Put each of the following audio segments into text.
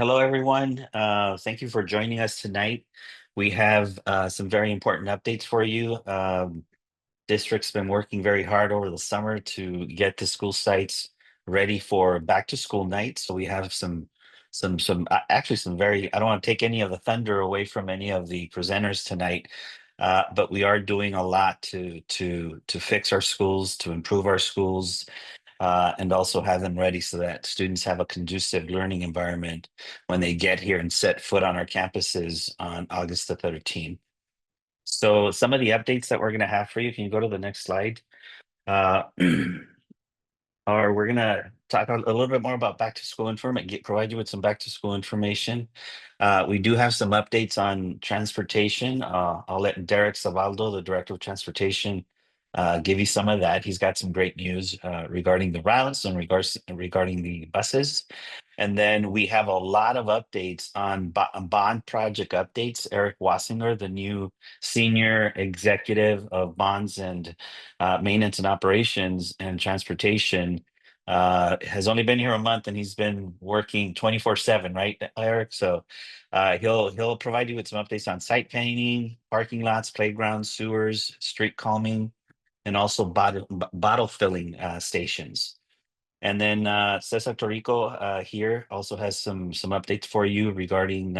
Hello, everyone. Thank you for joining us tonight. We have some very important updates for you. District's been working very hard over the summer to get the school sites ready for back to school night. So we have actually some very, I don't want to take any of the thunder away from any of the presenters tonight. But we are doing a lot to fix our schools, to improve our schools, and also have them ready so that students have a conducive learning environment when they get here and set foot on our campuses on August the 13th. So some of the updates that we're going to have for you, can you go to the next slide? Uh, or we're going to talk a little bit more about back to school information, provide you with some back to school information. We do have some updates on transportation. I'll let Derek Savaldo, the Director of Transportation, give you some of that. He's got some great news regarding the routes and regarding the buses. And then we have a lot of updates on bond project updates. Eric Wassinger, the new senior executive of bonds and maintenance and operations and transportation, has only been here a month and he's been working 24/7, right, Eric? So he'll provide you with some updates on site painting, parking lots, playgrounds, sewers, street calming, and also bottle filling stations. And then Cesar Torrico here also has some updates for you regarding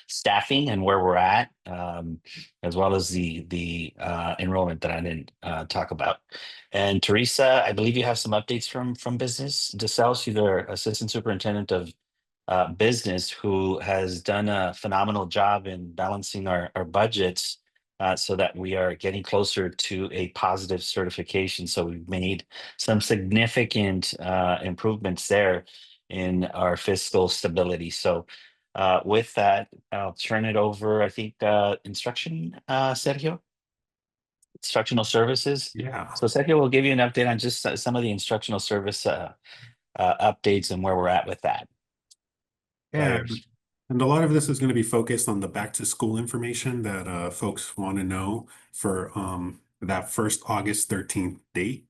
staffing and where we're at, as well as the enrollment that I didn't talk about. And Teresa, I believe you have some updates from business. DeSalle, she's our assistant superintendent of business, who has done a phenomenal job in balancing our budgets so that we are getting closer to a positive certification. So we've made some significant improvements there in our fiscal stability. So with that, I'll turn it over, I think, Sergio, instructional services. Yeah. So Sergio will give you an update on just some of the instructional service updates and where we're at with that. Yeah. And a lot of this is going to be focused on the back to school information that folks want to know for that first August 13th date.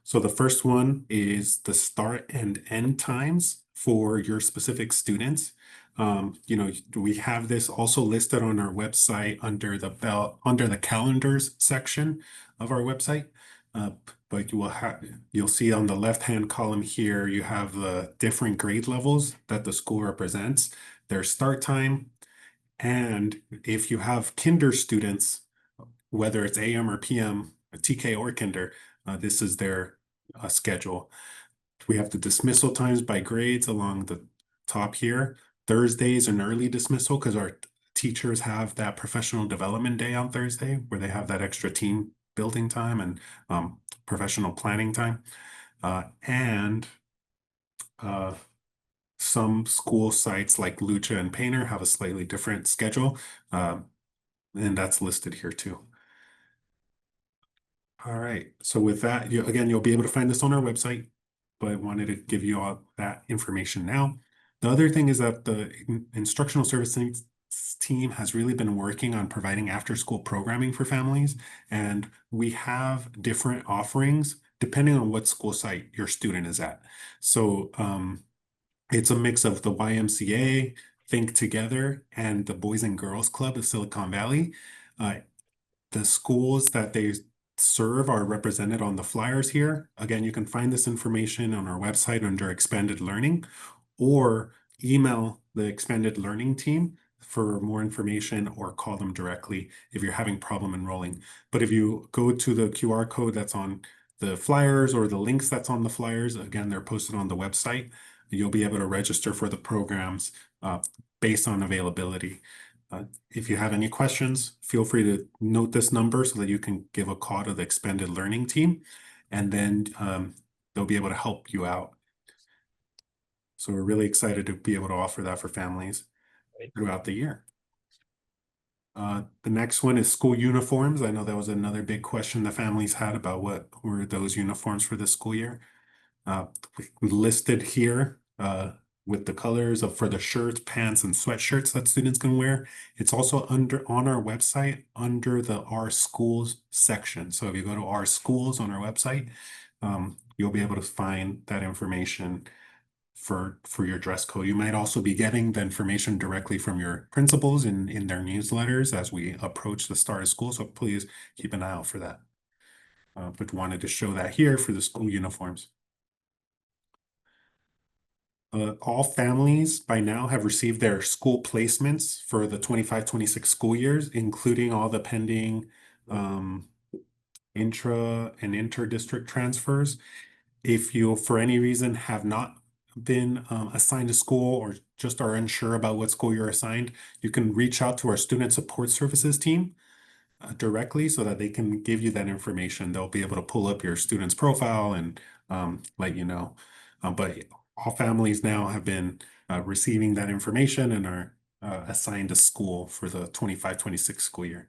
So the first one is the start and end times for your specific students. We have this also listed on our website under the calendars section of our website. But you'll see on the left-hand column here, you have the different grade levels that the school represents, their start time, and if you have kinder students, whether it's AM or PM, TK or kinder, this is their schedule. We have the dismissal times by grades along the top here. Thursdays an early dismissal because our teachers have that professional development day on Thursday where they have that extra team building time and professional planning time. And some school sites like Lucha and Painter have a slightly different schedule, and that's listed here too. All right, so with that, again, you'll be able to find this on our website, but I wanted to give you all that information now. The other thing is that the instructional services team has really been working on providing after-school programming for families, and we have different offerings depending on what school site your student is at. So it's a mix of the YMCA, Think Together, and the Boys and Girls Club of Silicon Valley. The schools that they serve are represented on the flyers here. Again, you can find this information on our website under Expanded Learning, or email the Expanded Learning team for more information, or call them directly if you're having problem enrolling. But if you go to the QR code that's on the flyers or the links that's on the flyers, again, they're posted on the website, you'll be able to register for the programs based on availability. If you have any questions, feel free to note this number so that you can give a call to the Expanded Learning team, and then they'll be able to help you out. So we're really excited to be able to offer that for families throughout the year. The next one is school uniforms. I know that was another big question the families had about what were those uniforms for this school year. Listed here with the colors for the shirts, pants, and sweatshirts that students can wear. It's also on our website under the Our Schools section. So if you go to Our Schools on our website, you'll be able to find that information for your dress code. You might also be getting the information directly from your principals in their newsletters as we approach the start of school. So please keep an eye out for that. But wanted to show that here for the school uniforms. All families by now have received their school placements for the 25-26 school years, including all the pending um, intra and inter-district transfers. If you, for any reason, have not been assigned a school or just are unsure about what school you're assigned, you can reach out to our student support services team directly so that they can give you that information. They'll be able to pull up your student's profile and let you know. But all families now have been receiving that information and are assigned a school for the 25-26 school year.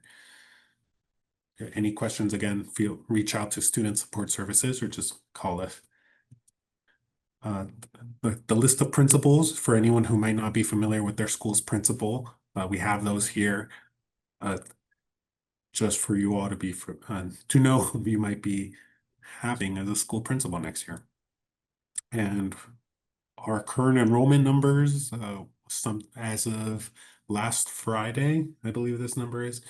Any questions, again, reach out to student support services or just call us. The list of principals for anyone who might not be familiar with their school's principal, we have those here. Just for you all to know who you might be having as a school principal next year. And our current enrollment numbers, some as of last Friday, I believe this number is.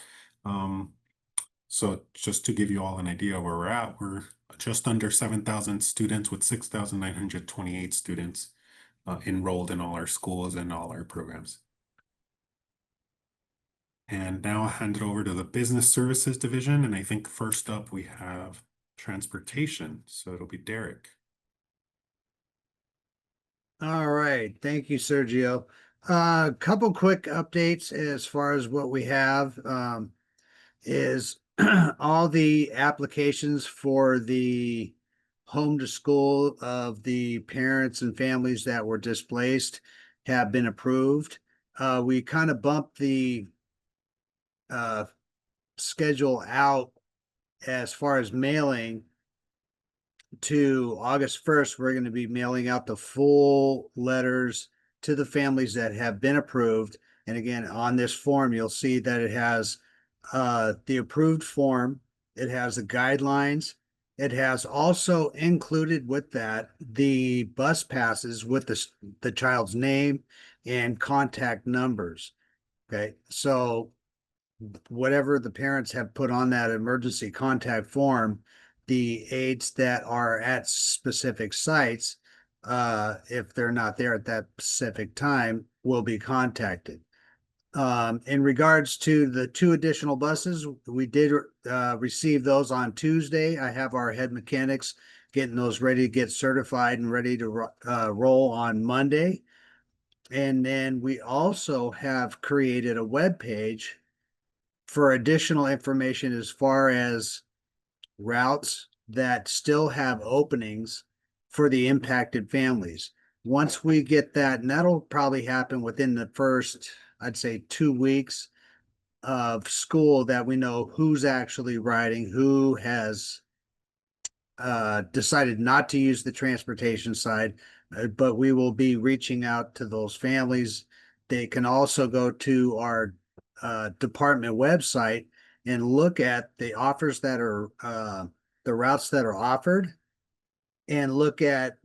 So just to give you all an idea of where we're at, we're just under 7,000 students with 6,928 students enrolled in all our schools and all our programs. And now I'll hand it over to the Business Services Division. And I think first up we have transportation. So it'll be Derek. All right. Thank you, Sergio. A couple quick updates as far as what we have is all the applications for the home to school of the parents and families that were displaced have been approved. We kind of bumped the schedule out as far as mailing to August 1st. We're going to be mailing out the full letters to the families that have been approved. And again, on this form, you'll see that it has the approved form. It has the guidelines. It has also included with that the bus passes with the child's name and contact numbers. Okay, so whatever the parents have put on that emergency contact form, the aides that are at specific sites, if they're not there at that specific time, will be contacted. In regards to the 2 additional buses, we did receive those on Tuesday. I have our head mechanics getting those ready to get certified and ready to roll on Monday. And then we also have created a web page for additional information as far as routes that still have openings for the impacted families. Once we get that, and that'll probably happen within the first, I'd say, 2 weeks of school, that we know who's actually riding, who has decided not to use the transportation side, but we will be reaching out to those families. They can also go to our department website and look at the offers that are the routes that are offered, and look at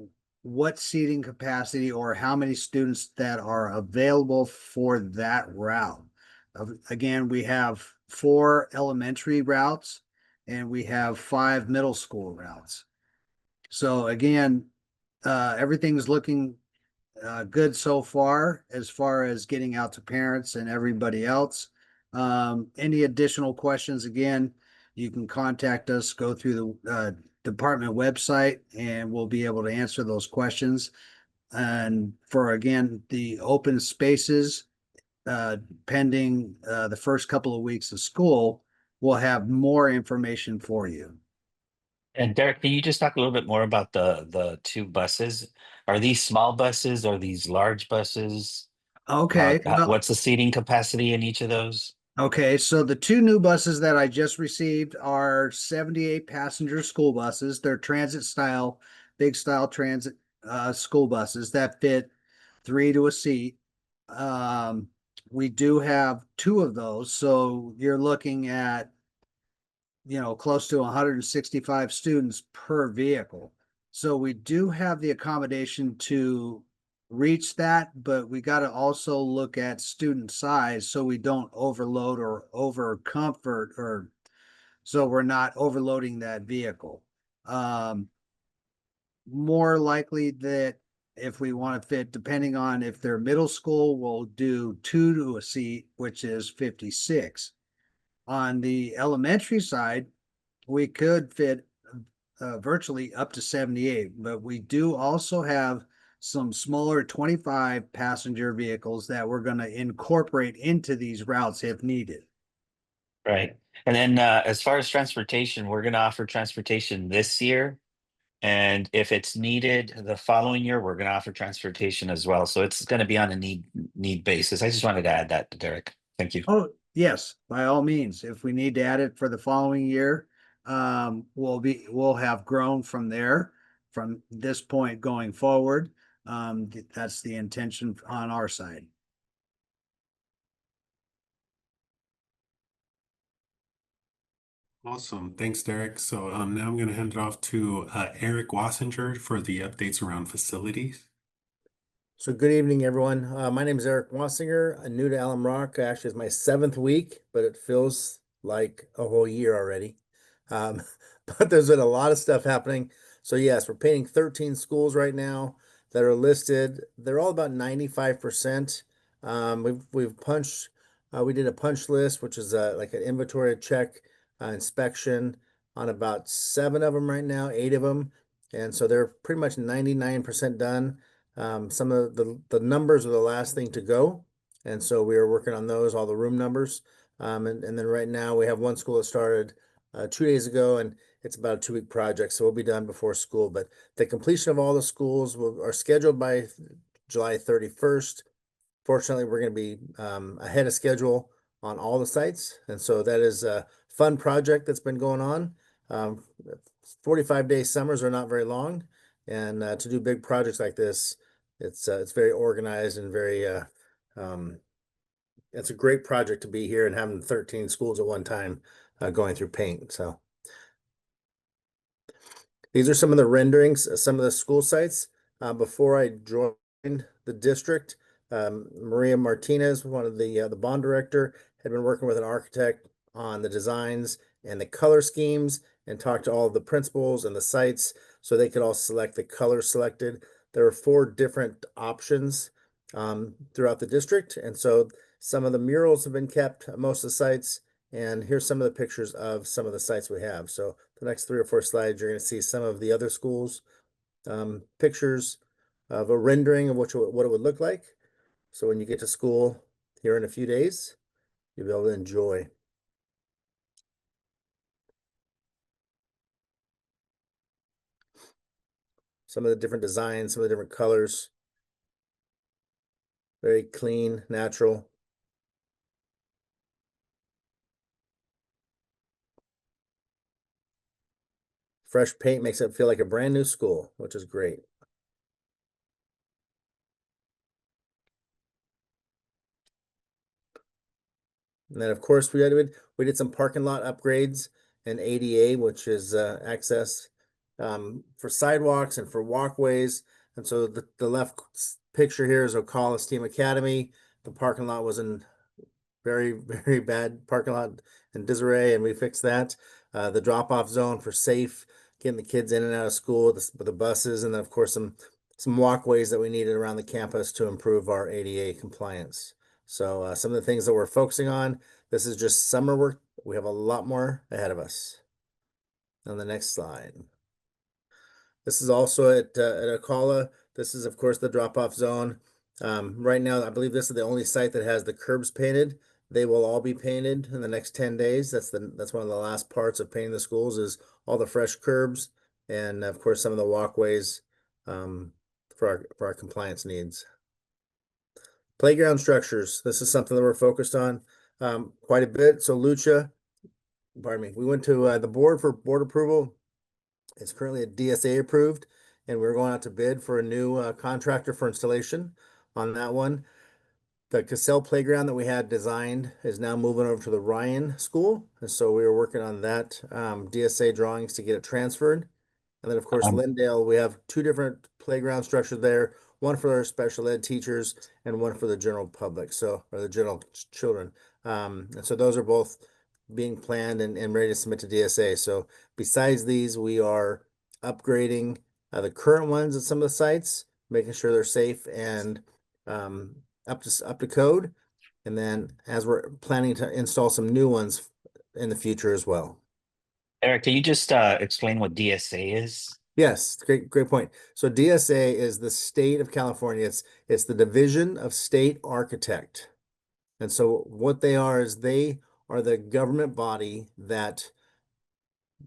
what seating capacity or how many students that are available for that route. Again, we have 4 elementary routes and we have 5 middle school routes. So again, everything's looking good so far as getting out to parents and everybody else. Any additional questions, again, you can contact us, go through the department website, and we'll be able to answer those questions. And for, again, the open spaces, pending the first couple of weeks of school, we'll have more information for you. And Derek, can you just talk a little bit more about the 2 buses? Are these small buses? Are these large buses? Okay, well, What's the seating capacity in each of those? okay, so the 2 new buses that I just received are 78 passenger school buses. They're transit style, big style transit school buses that fit 3 to a seat. We do have 2 of those, so you're looking at, close to 165 students per vehicle. So we do have the accommodation to reach that, but we got to also look at student size so we don't overload or over comfort, or so we're not overloading that vehicle. More likely that if we want to fit, depending on if they're middle school, we'll do 2 to a seat, which is 56. On the elementary side, we could fit virtually up to 78, but we do also have some smaller 25 passenger vehicles that we're going to incorporate into these routes if needed. Right. And then as far as transportation, we're going to offer transportation this year. And if it's needed the following year, we're going to offer transportation as well. So it's going to be on a need basis. I just wanted to add that, Derek. Thank you. Oh, yes, by all means. If we need to add it for the following year, we'll have grown from there from this point going forward. That's the intention on our side. Awesome. Thanks, Derek. So now I'm going to hand it off to Eric Wassinger for the updates around facilities. So good evening, everyone. My name is Eric Wassinger. I'm new to Alum Rock. Actually, it's my 7th week, but it feels like a whole year already. But there's been a lot of stuff happening. So yes, we're painting 13 schools right now that are listed. They're all about 95%. We've punched. We did a punch list, which is like an inventory check inspection on about 7 of them right now, 8 of them, and so they're pretty much 99% done. Some of the numbers are the last thing to go. And so we are working on those, all the room numbers. And then right now we have one school that started 2 days ago, and it's about a 2-week project. So we'll be done before school. But the completion of all the schools are scheduled by July 31st. Fortunately, we're going to be ahead of schedule on all the sites. And so that is a fun project that's been going on. 45-day summers are not very long. And to do big projects like this, it's very organized and very it's a great project to be here and having 13 schools at one time going through paint. So these are some of the renderings, some of the school sites. Before I joined the district, Maria Martinez, one of the bond director, had been working with an architect on the designs and the color schemes and talked to all of the principals and the sites so they could all select the color selected. There are 4 different options throughout the district. And so some of the murals have been kept at most of the sites. And here's some of the pictures of some of the sites we have. So the next 3 or 4 slides, you're going to see some of the other schools, pictures of a rendering of what it would look like. So when you get to school here in a few days, you'll be able to enjoy. Some of the different designs, some of the different colors. Very clean, natural. Fresh paint makes it feel like a brand new school, which is great. And then, of course, we did some parking lot upgrades and ADA, which is access for sidewalks and for walkways. And so the left picture here is Ocala Steam Academy. The parking lot was in very, very bad parking lot in disarray, and we fixed that. The drop-off zone for safe, getting the kids in and out of school with the buses, and then, of course, some walkways that we needed around the campus to improve our ADA compliance. So some of the things that we're focusing on, this is just summer work. We have a lot more ahead of us. On the next slide. This is also at Ocala. This is, of course, the drop-off zone. Right now, I believe this is the only site that has the curbs painted. They will all be painted in the next 10 days. That's one of the last parts of painting the schools is all the fresh curbs and, of course, some of the walkways for our compliance needs. Playground structures. This is something that we're focused on quite a bit. So Lucha, pardon me, we went to the board for board approval. It's currently a DSA approved, and we're going out to bid for a new contractor for installation on that one. The Cassell playground that we had designed is now moving over to the Ryan School, and so we were working on that DSA drawings to get it transferred. And then, of course, Lindale, we have 2 different playground structures there. one for our special ed teachers and one for the general public, so, or the general children. And so those are both being planned and ready to submit to DSA. So besides these, we are upgrading the current ones at some of the sites, making sure they're safe and up to code. And then as we're planning to install some new ones in the future as well. Eric, can you just explain what DSA is? Yes, great point. So DSA is the state of California. It's the Division of State Architect. And so what they are is they are the government body that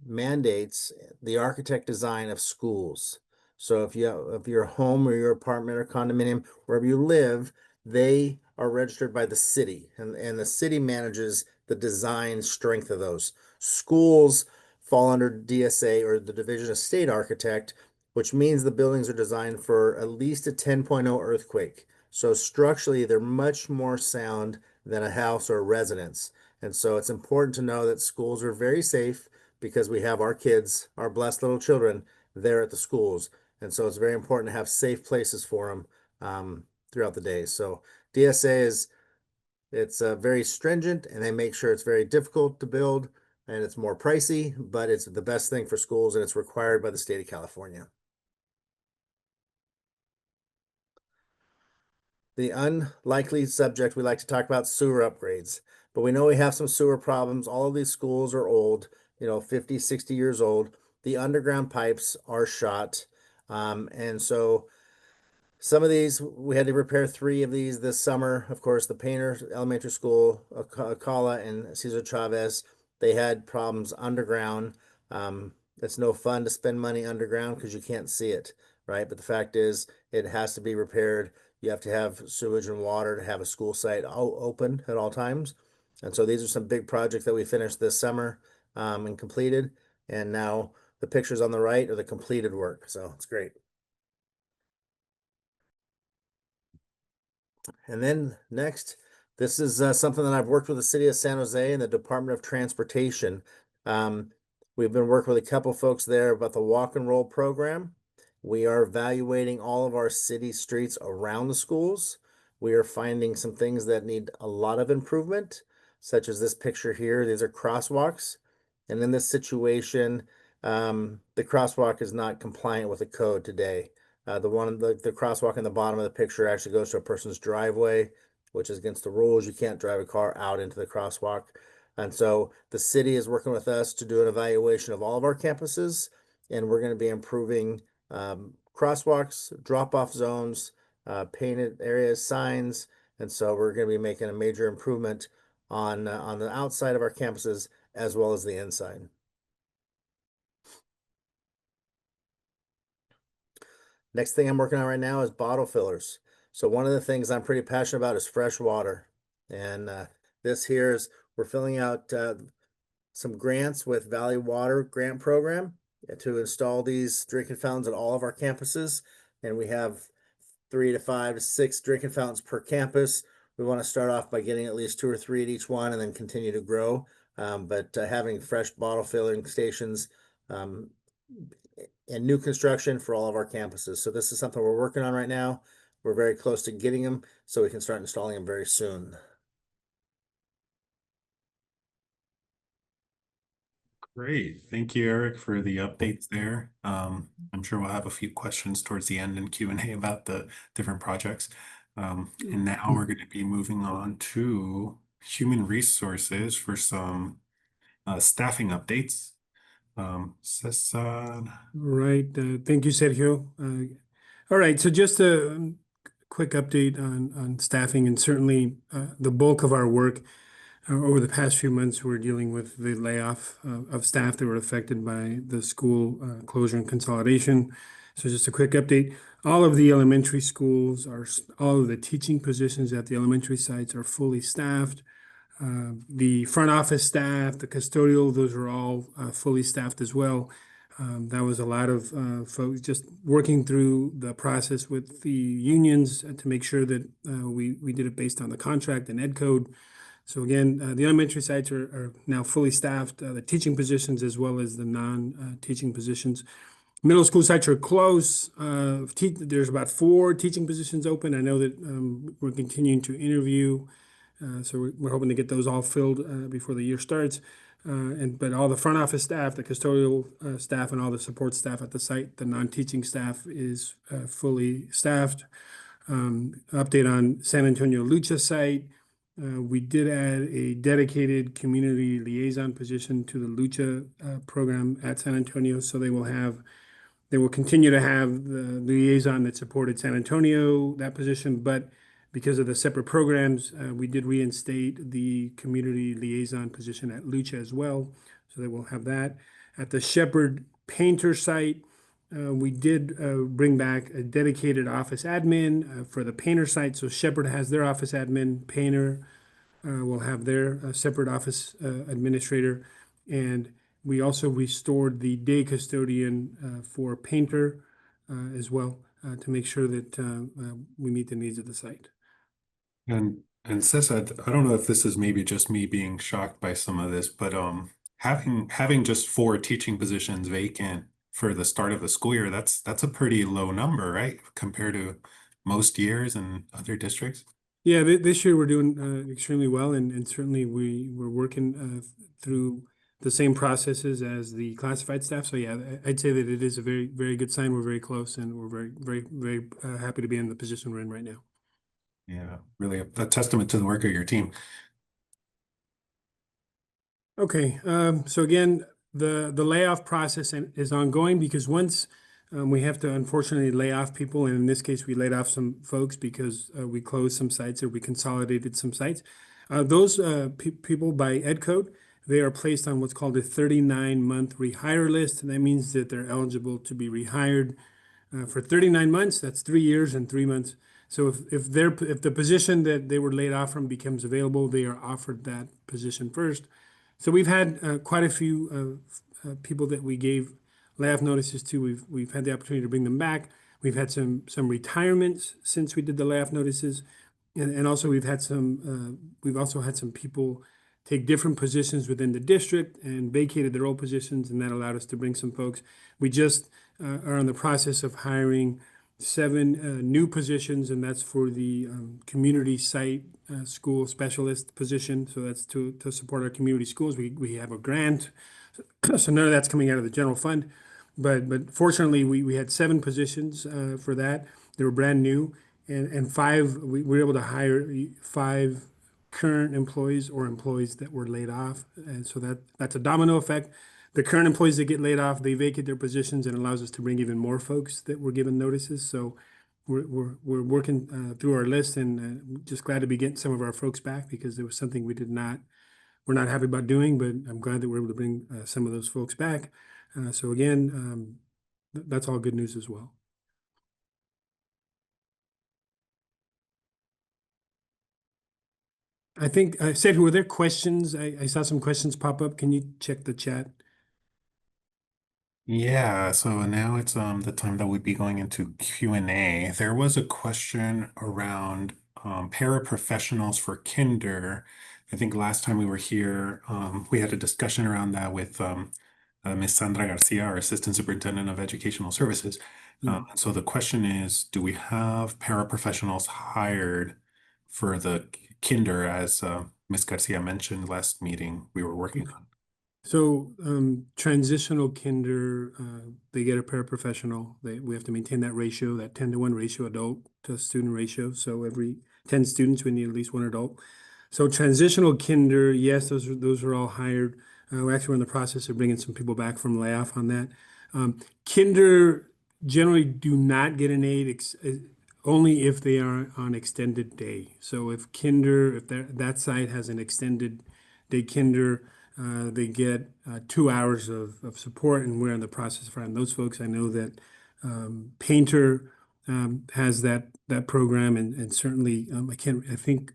mandates the architect design of schools. So if your home or your apartment or condominium, wherever you live, they are registered by the city, and the city manages the design strength of those. Schools fall under DSA, or the Division of State Architect, which means the buildings are designed for at least a 10.0 earthquake. So structurally, they're much more sound than a house or a residence. And so it's important to know that schools are very safe because we have our kids, our blessed little children, there at the schools. And so it's very important to have safe places for them throughout the day. So DSA it's very stringent, and they make sure it's very difficult to build, and it's more pricey, but it's the best thing for schools, and it's required by the state of California. The unlikely subject we like to talk about, sewer upgrades. But we know we have some sewer problems. All of these schools are old, 50, 60 years old. The underground pipes are shot. And so some of these, we had to repair 3 of these this summer. Of course, the Painter Elementary School, Acala and Cesar Chavez, they had problems underground. It's no fun to spend money underground because you can't see it, right? But the fact is, it has to be repaired. You have to have sewage and water to have a school site open at all times. And so these are some big projects that we finished this summer and completed. And now the pictures on the right are the completed work. So it's great. And then next, this is something that I've worked with the city of San Jose and the Department of Transportation. We've been working with a couple folks there about the walk and roll program. We are evaluating all of our city streets around the schools. We are finding some things that need a lot of improvement, such as this picture here. These are crosswalks. And in this situation, the crosswalk is not compliant with the code today. The crosswalk in the bottom of the picture actually goes to a person's driveway, which is against the rules. You can't drive a car out into the crosswalk. And so the city is working with us to do an evaluation of all of our campuses, and we're going to be improving crosswalks, drop-off zones, painted areas, signs. And so we're going to be making a major improvement on the outside of our campuses as well as the inside. Next thing I'm working on right now is bottle fillers. So one of the things I'm pretty passionate about is fresh water. And this here is, we're filling out some grants with Valley Water Grant Program to install these drinking fountains at all of our campuses. And we have 3 to 5 to 6 drinking fountains per campus. We want to start off by getting at least 2 or 3 at each one and then continue to grow. But having fresh bottle filling stations and new construction for all of our campuses. So this is something we're working on right now. We're very close to getting them, so we can start installing them very soon. Great. Thank you, Eric, for the updates there. I'm sure we'll have a few questions towards the end in Q&A about the different projects. And now we're going to be moving on to human resources for some staffing updates. Cesar. Right. Thank you, Sergio. All right. So just a quick update on staffing, and certainly the bulk of our work over the past few months, we're dealing with the layoff of staff that were affected by the school closure and consolidation. So just a quick update. All of the elementary schools all of the teaching positions at the elementary sites are fully staffed. The front office staff, the custodial, those are all fully staffed as well. That was a lot of folks just working through the process with the unions to make sure that we did it based on the contract and ed code. So again, the elementary sites are now fully staffed, the teaching positions as well as the non-teaching positions. Middle school sites are close. There's about 4 teaching positions open. I know that we're continuing to interview, so we're hoping to get those all filled before the year starts. But all the front office staff, the custodial staff, and all the support staff at the site, the non-teaching staff is fully staffed. Update on San Antonio Lucha site. We did add a dedicated community liaison position to the Lucha program at San Antonio, so they will continue to have the liaison that supported San Antonio, that position, but because of the separate programs, we did reinstate the community liaison position at Lucha as well. So they will have that. At the Shepherd Painter site, we did bring back a dedicated office admin for the painter site. So Shepherd has their office admin, Painter will have their separate office administrator. And we also restored the day custodian for Painter as well to make sure that we meet the needs of the site. And Cessa, I don't know if this is maybe just me being shocked by some of this, but having just 4 teaching positions vacant for the start of the school year, that's a pretty low number, right? Compared to most years in other districts. Yeah, this year we're doing extremely well, and certainly we're working through the same processes as the classified staff. So yeah, I'd say that it is a very, very good sign. We're very close, and we're very, very, very happy to be in the position we're in right now. Yeah, really a testament to the work of your team. Okay, so again, the layoff process is ongoing because once we have to unfortunately lay off people, and in this case, we laid off some folks because we closed some sites or we consolidated some sites. Those people by Ed Code, they are placed on what's called a 39-month rehire list, and that means that they're eligible to be rehired for 39 months. That's 3 years and 3 months. So if the position that they were laid off from becomes available, they are offered that position first. So we've had quite a few people that we gave layoff notices to. We've had the opportunity to bring them back. We've had some retirements since we did the layoff notices, and also we've also had some people take different positions within the district and vacated their old positions, and that allowed us to bring some folks. We just are in the process of hiring 7 new positions, and that's for the community site school specialist position. So that's to support our community schools. We have a grant, so none of that's coming out of the general fund. But fortunately, we had 7 positions for that. They were brand new, and 5 we were able to hire 5 current employees or employees that were laid off, and so that's a domino effect. The current employees that get laid off, they vacate their positions and allows us to bring even more folks that were given notices. So we're working through our list, and just glad to be getting some of our folks back because there was something we're not happy about doing, but I'm glad that we're able to bring some of those folks back. So again, that's all good news as well. I think, Seth, were there questions? I saw some questions pop up. Can you check the chat? Yeah, so now it's the time that we'd be going into Q&A. There was a question around paraprofessionals for kinder. I think last time we were here, we had a discussion around that with Ms. Sandra Garcia, our Assistant Superintendent of Educational Services. So the question is, do we have paraprofessionals hired for the kinder, as Ms. Garcia mentioned last meeting we were working on? So transitional kinder, they get a paraprofessional. We have to maintain that ratio, that 10-to-1 ratio, adult to student ratio. So every 10 students, we need at least 1 adult. So transitional kinder, yes, those are all hired. We're actually in the process of bringing some people back from layoff on that. Kinder generally do not get an aid only if they are on extended day. So if that site has an extended day kinder, they get 2 hours of support, and we're in the process of finding those folks. I know that Painter has that program, and certainly I think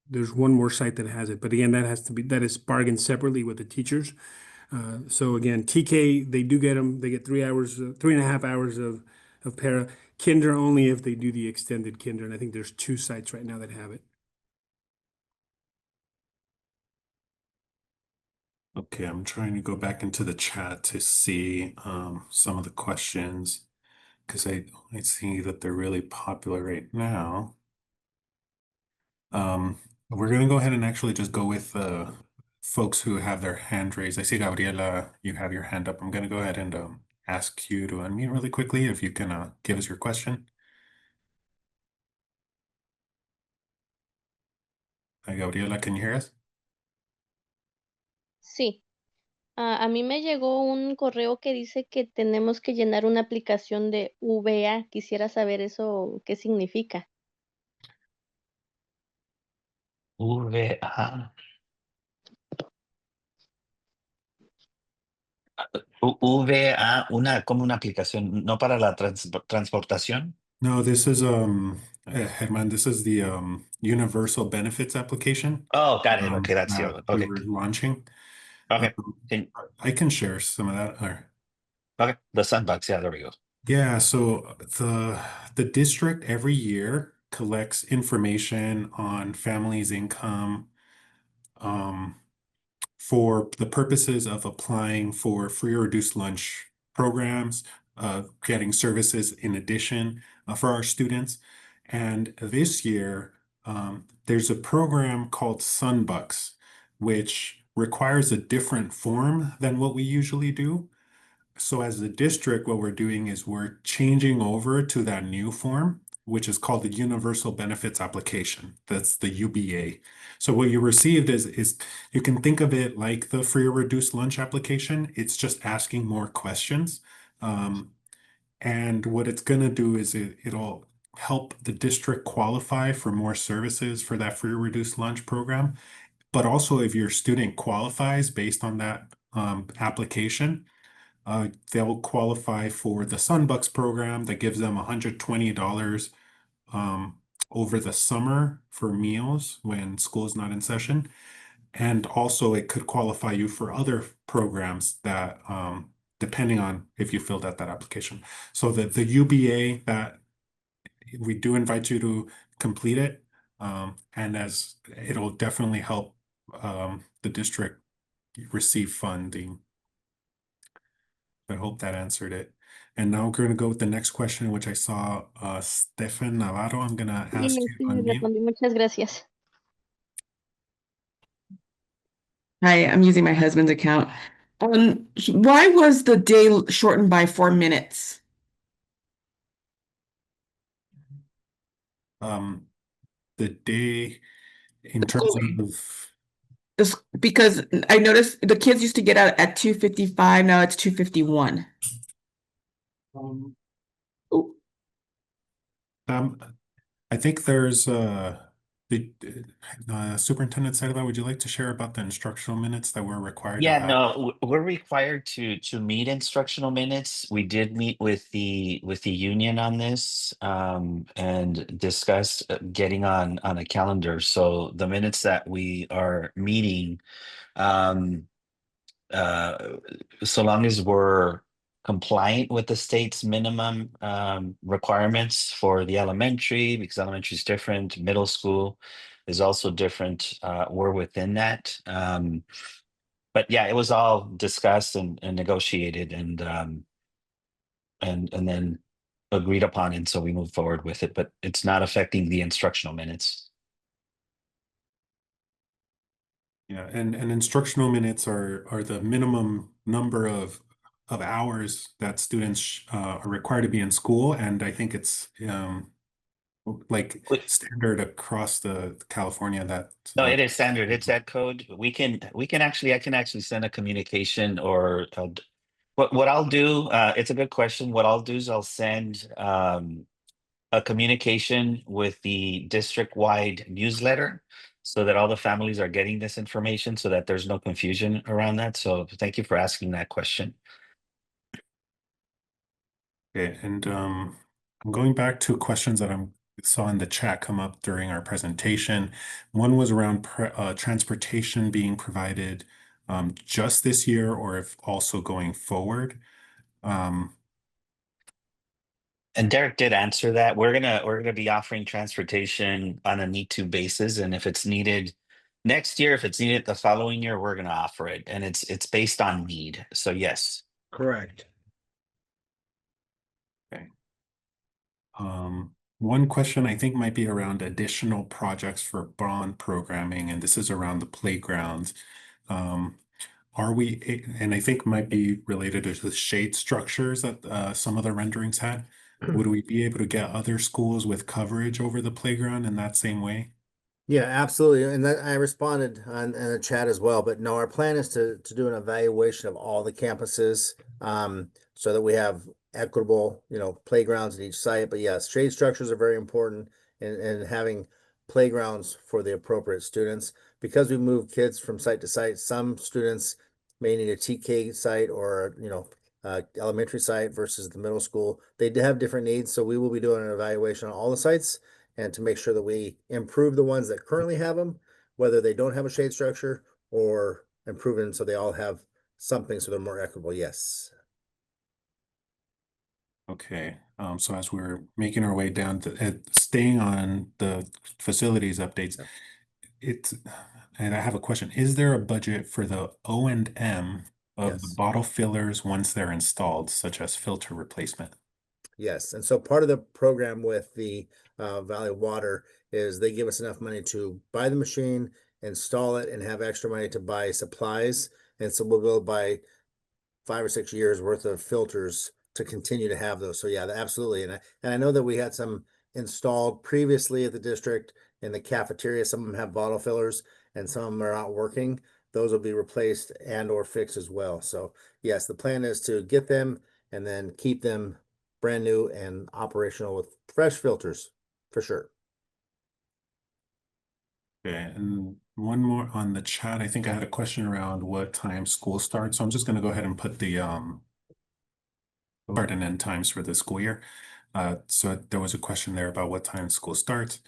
there's one more site that has it, but again, that is bargained separately with the teachers. So again, TK, they do get them. They get 3.5 hours of para. Kinder only if they do the extended kinder, and I think there's 2 sites right now that have it. Okay, I'm trying to go back into the chat to see some of the questions because I see that they're really popular right now. We're gonna go ahead and actually just go with folks who have their hand raised. I see Gabriela, you have your hand up. I'm gonna go ahead and ask you to unmute really quickly if you can give us your question. Hi, Gabriela, can you hear us? Sí, a mí me llegó un correo que dice que tenemos que llenar una aplicación de VA. Quisiera saber eso qué significa. VA. VA, como una aplicación, no para la transportación. No, this is Herman, this is the universal benefits application Oh, got it. Okay, that's the other that one. we Okay. were launching. Okay. I can share some of that. Okay. The Sunbucks. Yeah, there we go. Yeah, so the district every year collects information on families' income um, for the purposes of applying for free or reduced lunch programs, getting services in addition for our students. And this year, there's a program called Sunbucks, which requires a different form than what we usually do. So as a district, what we're doing is we're changing over to that new form, which is called the Universal Benefits Application. That's the UBA. So what you received is you can think of it like the free or reduced lunch application. It's just asking more questions. And what it's going to do is it'll help the district qualify for more services for that free or reduced lunch program. But also if your student qualifies based on that application, they'll qualify for the Sunbucks program that gives them $120 over the summer for meals when school is not in session. And also it could qualify you for other programs that depending on if you filled out that application. So the UBA that we do invite you to complete it. And as it'll definitely help the district receive funding. I hope that answered it. And now we're going to go with the next question, which I saw Stefan Navarro. I'm going to Sí, ask you sí, to unmute. respondí. Muchas gracias. Hi, I'm using my husband's account. Why was the day shortened by 4 minutes? The day in terms of Because I noticed the kids used to get out at 2:55, now it's 2:51. um, Oh, I think there's the superintendent said about, would you like to share about the instructional minutes that we're required to Yeah, have? no, we're required to meet instructional minutes. We did meet with the union on this and discuss getting on a calendar. So the minutes that we are meeting, um, uh, so long as we're compliant with the state's minimum requirements for the elementary, because elementary is different, middle school is also different. We're within that. But yeah, it was all discussed and negotiated and then agreed upon, and so we moved forward with it. But it's not affecting the instructional minutes. Yeah, and instructional minutes are the minimum number of hours that students are required to be in school, and I think it's like standard across the California that No, it is standard. It's that code. I can actually send a communication or what I'll do. It's a good question. What I'll do is I'll send a communication with the district-wide newsletter so that all the families are getting this information so that there's no confusion around that. So thank you for asking that question. Okay, and I'm going back to questions that I saw in the chat come up during our presentation. One was around transportation being provided just this year or if also going forward. And Derek did answer that. We're gonna be offering transportation on a need to basis, and if it's needed Next year, if it's needed the following year, we're gonna offer it, and it's based on need. So yes. Correct. One question I think might be around additional projects for bond programming, and this is around the playgrounds. Are we, and I think might be related to the shade structures that some of the renderings had. Would we be able to get other schools with coverage over the playground in that same way? Yeah, absolutely. And that I responded on in the chat as well. But no, our plan is to do an evaluation of all the campuses, so that we have equitable, playgrounds at each site. But yes, shade structures are very important, and having playgrounds for the appropriate students. Because we move kids from site to site, some students may need a TK site or, elementary site versus the middle school. They do have different needs, so we will be doing an evaluation on all the sites and to make sure that we improve the ones that currently have them, whether they don't have a shade structure, or improve them so they all have something so they're more equitable. Yes. Okay, so as we're making our way down to staying on the facilities updates, and I have a question. Is there a budget for the O&M of the Yes. bottle fillers once they're installed, such as filter replacement? Yes. And so part of the program with the Valley Water is they give us enough money to buy the machine, install it, and have extra money to buy supplies. And so we'll be able to buy 5 or 6 years worth of filters to continue to have those. So yeah, absolutely. And I know that we had some installed previously at the district in the cafeteria. Some of them have bottle fillers and some of them are not working. Those will be replaced and or fixed as well. So yes, the plan is to get them and then keep them brand new and operational with fresh filters for sure. Okay, and one more on the chat. I think I had a question around what time school starts. So I'm just gonna go ahead and put the start and end times for the school year. So there was a question there about what time school starts.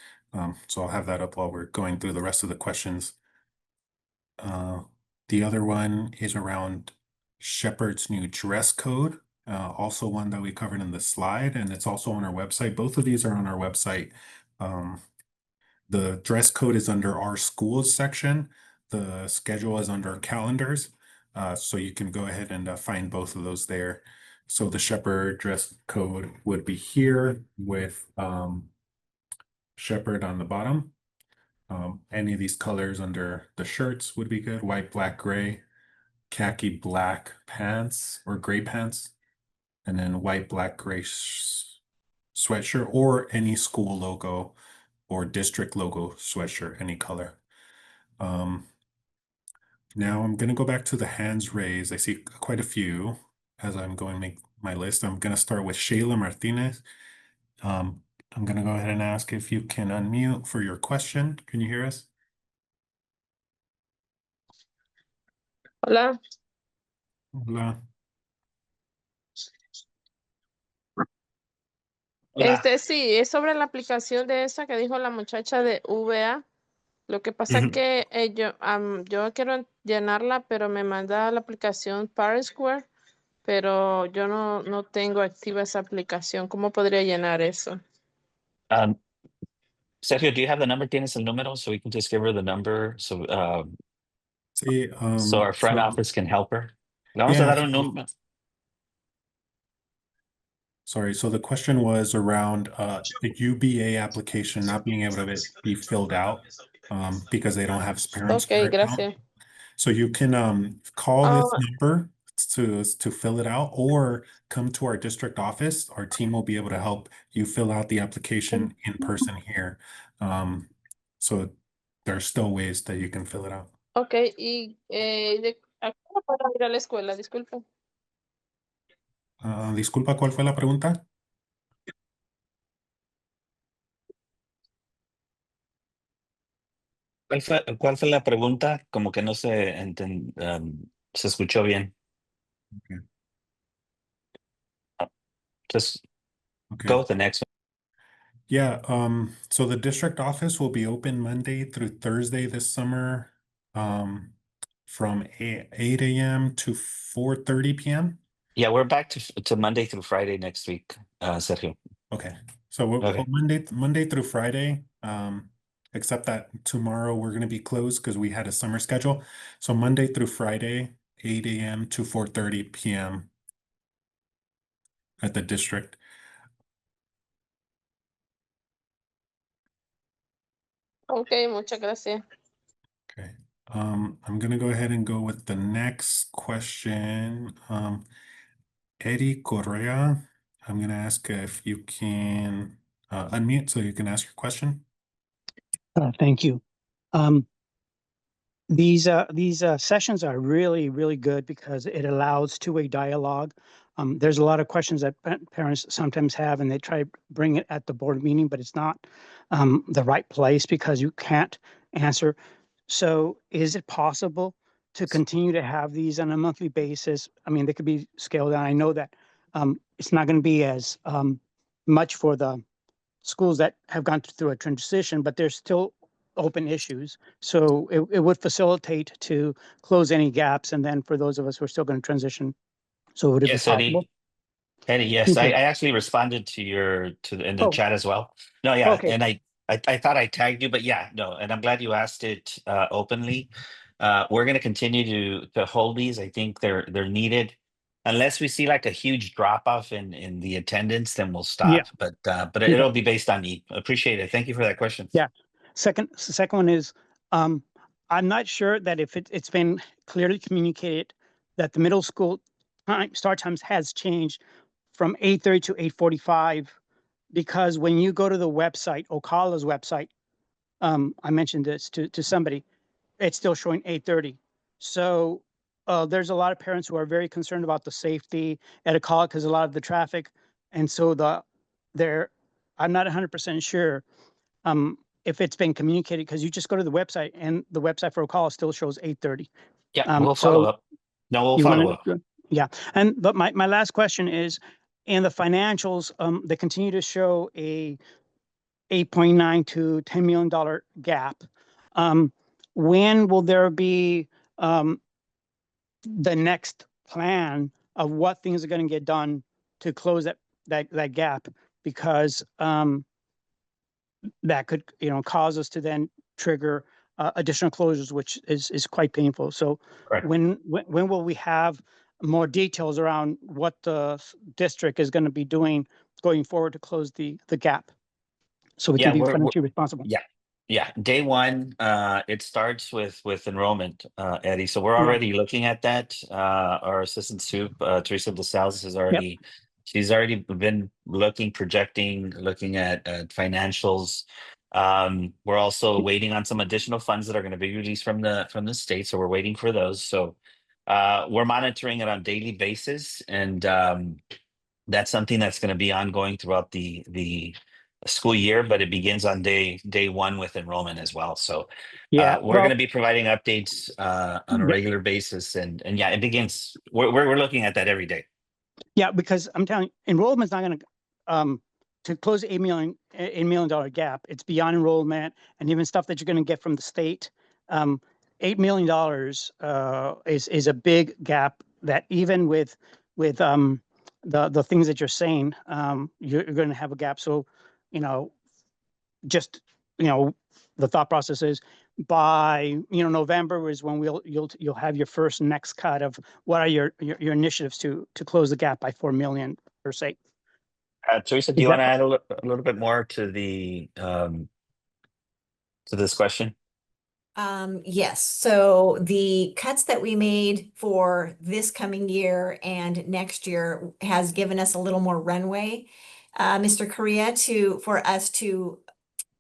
So I'll have that up while we're going through the rest of the questions. The other one is around Shepherd's new dress code. Also one that we covered in the slide, and it's also on our website. Both of these are on our website. The dress code is under our schools section. The schedule is under calendars. So you can go ahead and find both of those there. So the Shepherd dress code would be here with Shepherd on the bottom. Any of these colors under the shirts would be good. White, black, gray, khaki, black pants or gray pants, and then white, black, gray sweatshirt or any school logo or district logo sweatshirt, any color. Now I'm going to go back to the hands raised. I see quite a few as I'm going to make my list. I'm going to start with Shayla Martinez. I'm going to go ahead and ask if you can unmute for your question. Can you hear us? Hola. Hola. Sí, es sobre la aplicación de esa que dijo la muchacha de VA. Lo que pasa es que yo quiero llenarla, pero me manda la aplicación PowerSquare, pero yo no tengo activa esa aplicación. ¿Cómo podría llenar eso? Sergio, do you have the number? ¿Tienes el número? So we can just give her the number. So Sí, so our front so- office can help her. Le vamos a Yeah. dar un número. Sorry, so the question was around the UBA application not being able to be filled out because they don't have parents. Ok, gracias. So you can call this Ah, number to fill it out or come to our district office. Our team will be able to help you fill out the application in person here. So there are still ways that you can fill it out. ok, ¿y a qué hora puedo ir a la escuela? Disculpe. Disculpa, ¿cuál fue la pregunta? ¿Cuál fue la pregunta? Como que no se escuchó bien. Okay. Just Okay. go with the next one. Yeah, so the district office will be open Monday through Thursday this summer, from 8 a.m. to 4:30 p.m. Yeah, we're back to Monday through Friday next week, Sergio. Okay, so we're Okay. Monday through Friday. except that tomorrow we're going to be closed because we had a summer schedule. So Monday through Friday, 8 a.m. to 4:30 p.m. at the district. Ok, muchas gracias. Okay. I'm gonna go ahead and go with the next question. Eddie Correa, I'm gonna ask if you can unmute so you can ask your question. Thank you. These sessions are really, really good because it allows two-way dialogue. There's a lot of questions that parents sometimes have, and they try to bring it at the board meeting, but it's not the right place because you can't answer. So is it possible to continue to have these on a monthly basis? I mean, they could be scaled down. I know that it's not going to be as much for the schools that have gone through a transition, but there's still open issues. So it would facilitate to close any gaps. And then for those of us who are still going to transition, so would it be Yes, possible? Eddie, yes, Thank I you. actually responded to in the Oh, chat as well. No, yeah, okay. and I thought I tagged you, but yeah, no, and I'm glad you asked it openly. We're going to continue to hold these. I think they're needed. Unless we see like a huge drop off in the attendance, then we'll Yeah. stop. But Yeah. it'll be based on need. Appreciate it. Thank you for that question. Yeah. The second one is, I'm not sure that if it's been clearly communicated that the middle school start times has changed from 8:30 to 8:45, because when you go to the website, Ocala's website, I mentioned this to somebody, it's still showing 8:30. So there's a lot of parents who are very concerned about the safety at Ocala because a lot of the traffic, and so I'm not 100% sure if it's been communicated, because you just go to the website and the website for Ocala still shows 8:30. Yeah, we'll follow So up. No, we'll you follow want up. to, yeah. But my last question is, in the financials, they continue to show a 8.9 to $10 million gap. When will there be the next plan of what things are going to get done to close that gap? Because that could, cause us to then trigger additional closures, which is quite painful. So Correct. when will we have more details around what the district is going to be doing going forward to close the gap, so we Yeah, can be financially responsible? Yeah, day one, it starts with enrollment, Eddie. So we're Yeah. already looking at that. Our assistant soup, Teresa DeSales, Yep. she's already been projecting, looking at financials. We're also waiting on some additional funds that are going to be released from the state. So we're waiting for those. So we're monitoring it on a daily basis, and that's something that's going to be ongoing throughout the school year, but it begins on day one with enrollment as well. So Yeah. we're going to be providing updates on a Yeah. regular basis, and yeah, it begins. We're looking at that every day. Yeah, because I'm telling you, enrollment's not going to close $8 million gap. It's beyond enrollment and even stuff that you're going to get from the state. $8 million is a big gap that even with the things that you're saying, you're going to have a gap. So, just, the thought process is by, November is when you'll have your first next cut of what are your initiatives to close the gap by 4 million per se. Teresa, do Is you that want to add a little bit more to this question? Yes. So the cuts that we made for this coming year and next year has given us a little more runway, Mr. Correa, for us to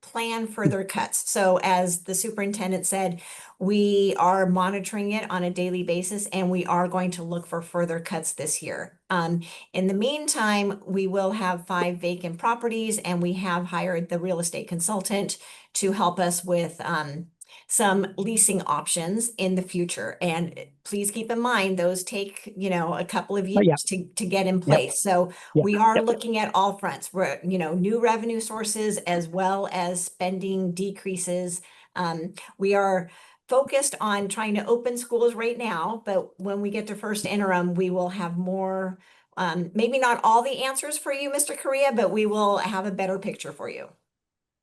plan further cuts. So as the superintendent said, we are monitoring it on a daily basis, and we are going to look for further cuts this year. In the meantime, we will have 5 vacant properties, and we have hired the real estate consultant to help us with some leasing options in the future. And please keep in mind, those take, a couple of years yeah. to get in place. So Yeah. we are Yep. looking at all fronts. We're, new revenue sources as well as spending decreases. We are focused on trying to open schools right now, but when we get to first interim, we will have more, maybe not all the answers for you, Mr. Correa, but we will have a better picture for you.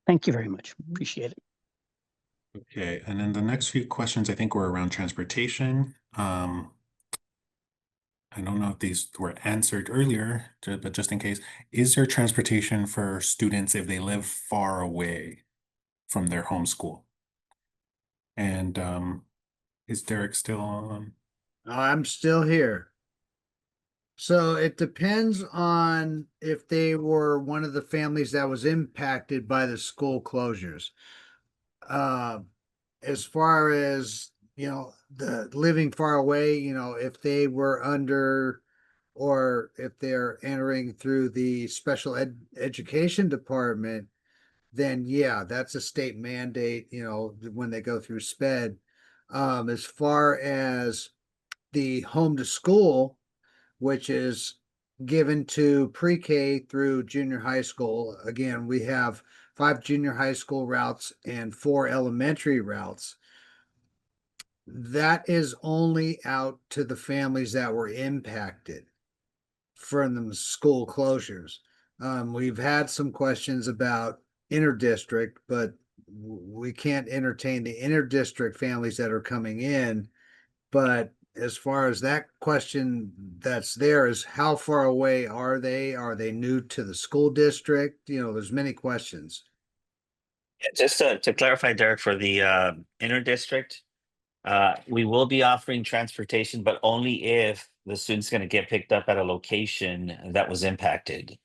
Thank you very much. Appreciate it. Okay, and then the next few questions I think were around transportation. I don't know if these were answered earlier, but just in case, is there transportation for students if they live far away from their home school? And is Derek still on? I'm still here. So it depends on if they were one of the families that was impacted by the school closures. Uh, as far as, the living far away, if they were under or if they're entering through the special education department, then yeah, that's a state mandate, when they go through SPED. As far as the home to school, which is given to pre-K through junior high school. Again, we have 5 junior high school routes and 4 elementary routes. That is only out to the families that were impacted from the school closures. We've had some questions about interdistrict, but we can't entertain the interdistrict families that are coming in. But as far as that question that's there is how far away are they? Are they new to the school district? There's many questions. Yeah, just to clarify, Derek, for the inter-district, we will be offering transportation, but only if the student's going to get picked up at a location that was impacted.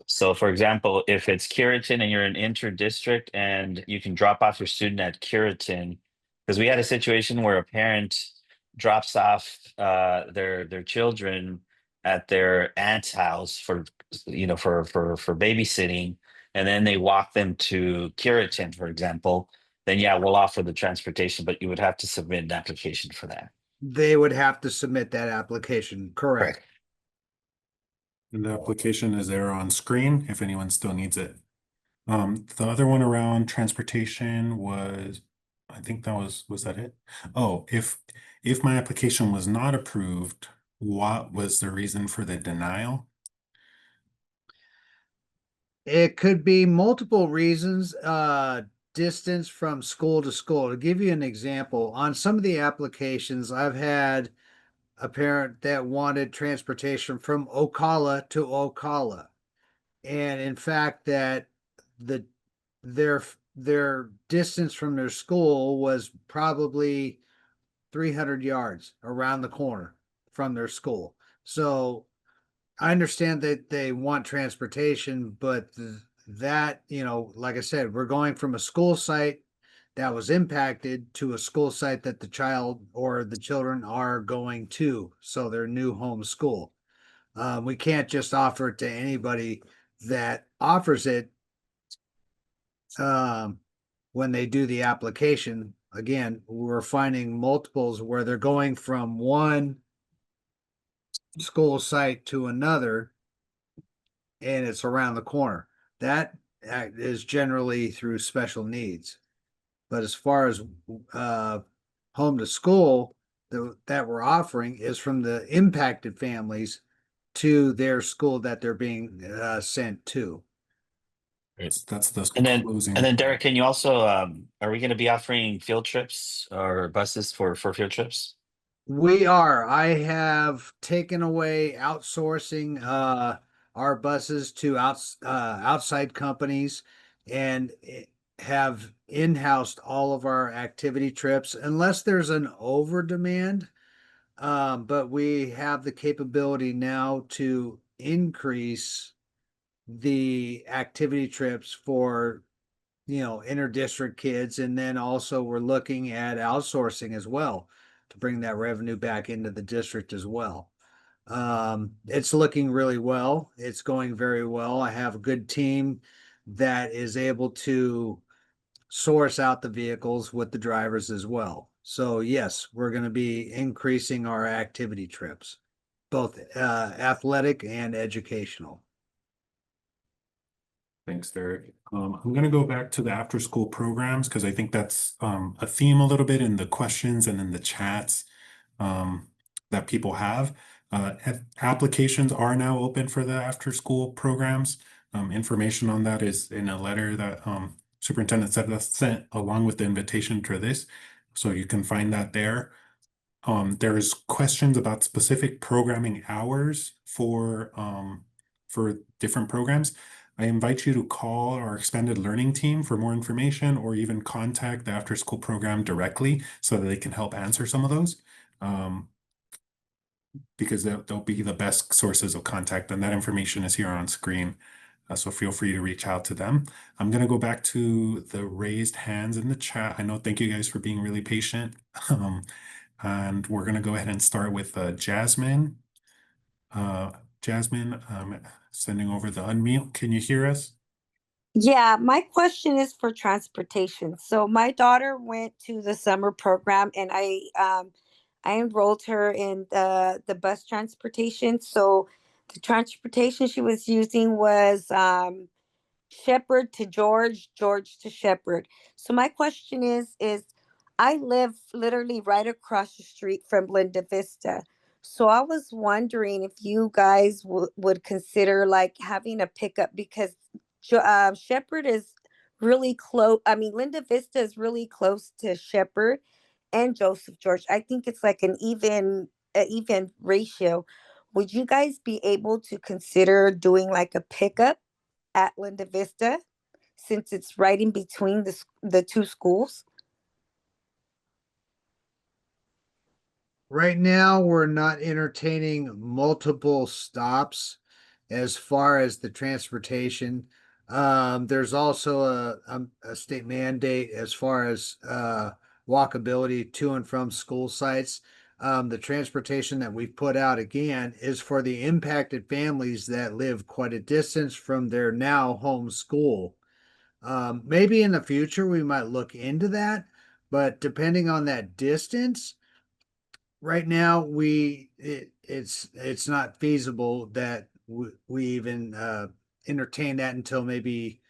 So for example, if it's Curitin and you're an inter-district and you can drop off your student at Curitin, because we had a situation where a parent drops off their children at their aunt's house for for babysitting, and then they walk them to Curitin, for example, then yeah, we'll offer the transportation, but you would have to submit an application for that. They would have to submit that application, correct? And the application is there on screen if anyone still needs it. The other one around transportation was, I think was that it? Oh, if my application was not approved, what was the reason for the denial? It could be multiple reasons, distance from school to school. To give you an example, on some of the applications, I've had a parent that wanted transportation from Ocala to Ocala. And in fact, that the their distance from their school was probably 300 yards around the corner from their school. So I understand that they want transportation, but that, like I said, we're going from a school site that was impacted to a school site that the child or the children are going to. So their new home school. We can't just offer it to anybody that offers it um, when they do the application. Again, we're finding multiples where they're going from one school site to another and it's around the corner. That is generally through special needs. But as far as home to school that we're offering is from the impacted families to their school that they're being sent to. That's the And then closing. Derek, can you also are we going to be offering field trips or buses for field trips? We are. I have taken away outsourcing our buses to outside companies and have in-housed all of our activity trips unless there's an over demand. But we have the capability now to increase the activity trips for inter-district kids, and then also we're looking at outsourcing as well to bring that revenue back into the district as well. It's looking really well. It's going very well. I have a good team that is able to source out the vehicles with the drivers as well. So yes, we're going to be increasing our activity trips, both athletic and educational. Thanks, Derek. I'm going to go back to the after school programs because I think that's a theme a little bit in the questions and in the chats that people have. Applications are now open for the after school programs. Information on that is in a letter that superintendent sent along with the invitation to this. So you can find that there. There's questions about specific programming hours for different programs. I invite you to call our expanded learning team for more information, or even contact the after school program directly so that they can help answer some of those. Because they'll be the best sources of contact, and that information is here on screen. So feel free to reach out to them. I'm going to go back to the raised hands in the chat. I know, thank you guys for being really patient. And we're going to go ahead and start with Jasmine. Jasmine, sending over the unmute. Can you hear us? Yeah, my question is for transportation. So my daughter went to the summer program and I enrolled her in the bus transportation. So the transportation she was using was Shepherd to George, George to Shepherd. So my question is I live literally right across the street from Linda Vista. So I was wondering if you guys would consider like having a pickup, because Shepherd is really close. I mean, Linda Vista is really close to Shepherd and Joseph George. I think it's like an even ratio. Would you guys be able to consider doing like a pickup at Linda Vista, since it's right in between the two schools? Right now, we're not entertaining multiple stops as far as the transportation. There's also a state mandate as far as walkability to and from school sites. The transportation that we've put out again is for the impacted families that live quite a distance from their now home school. Maybe in the future we might look into that, but depending on that distance, right now it's not feasible that we even entertain that until maybe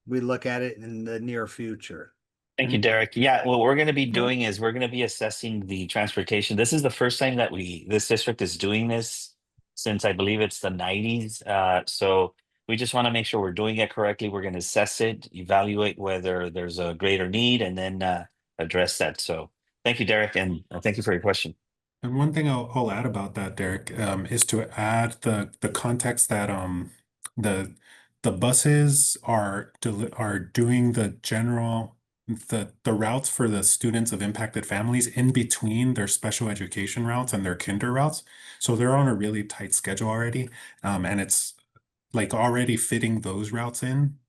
we look at it in the near future. Thank you, Derek. Yeah, what we're going to be doing is we're going to be assessing the transportation. This is the first time that this district is doing this since I believe it's the 90s. So we just want to make sure we're doing it correctly. We're going to assess it, evaluate whether there's a greater need, and then address that. So thank you, Derek, and thank you for your question. And one thing I'll add about that, Derek, is to add the context that the the buses are doing the general the routes for the students of impacted families in between their special education routes and their kinder routes. So they're on a really tight schedule already. And it's like already fitting those routes in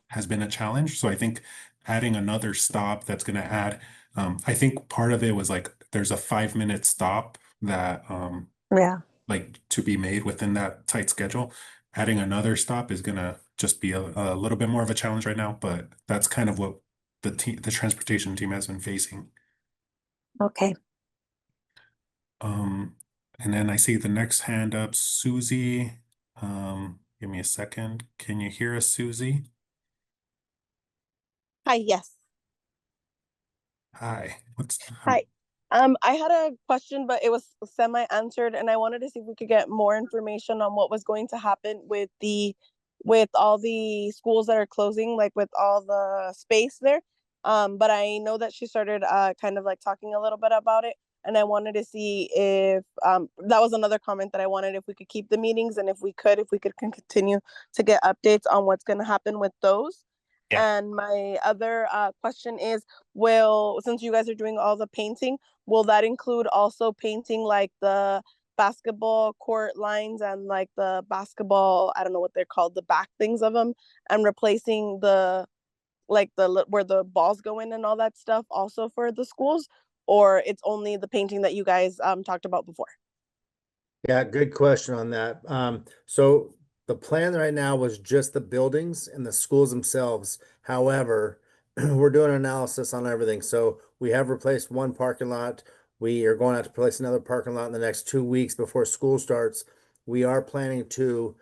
has been a challenge. So I think adding another stop that's going to add, I think part of it was like there's a 5-minute stop that Yeah. like to be made within that tight schedule. Adding another stop is going to just be a little bit more of a challenge right now, but that's kind of what the transportation team has been facing. Okay. And then I see the next hand up, Susie. Give me a second. Can you hear us, Susie? Hi, yes. Hi. Hi. I had a question, but it was semi-answered, and I wanted to see if we could get more information on what was going to happen with all the schools that are closing, like with all the space there. But I know that she started kind of like talking a little bit about it, and I wanted to see if that was another comment that I wanted, if we could keep the meetings, and if we could continue to get updates on what's going to happen with those. Yeah. And my other question is, since you guys are doing all the painting, will that include also painting like the basketball court lines and like the basketball, I don't know what they're called, the back things of them, and replacing the where the balls go in and all that stuff also for the schools? Or it's only the painting that you guys talked about before? Yeah, good question on that. So the plan right now was just the buildings and the schools themselves. However, we're doing an analysis on everything. So we have replaced one parking lot. We are going out to place another parking lot in the next 2 weeks before school starts. We are planning to,